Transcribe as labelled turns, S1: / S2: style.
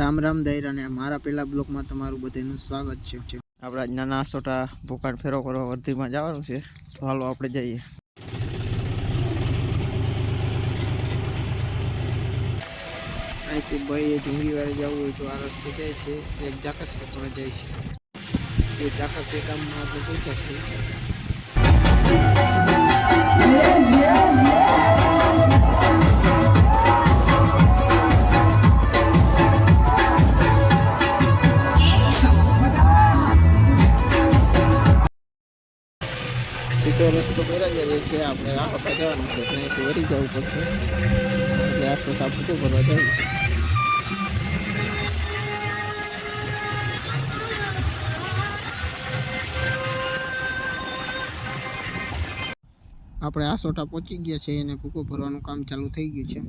S1: રામ રામ દાયરા ને મારા પહેલા બ્લોકમાં તમારું બધાનું સ્વાગત છે। આપણે આજ નાના છોટા ભૂકાડ ફેરો કરવા વર્ધીમાં જવાનું છે, તો હાલો આપણે જઈએ। અહીંથી ભાઈ ઢુંગી વાળે જવું હોય તો આ રસ્તે જાય છે, એક ચાકસ પર જાય છે, એ ચાકસ એ ગામમાં આપણે પહોંચાશે। સીધો રસ્તો પહેરા જાય છે, આપણે આ પપ્પા જવાનું છે, અહીંથી વળી જવું પડશે, એટલે આ સોટા ફૂટો ભરવા જાય છે। આપણે આ સોટા પહોંચી ગયા છે અને ભૂકો ભરવાનું કામ ચાલુ થઈ ગયું છે।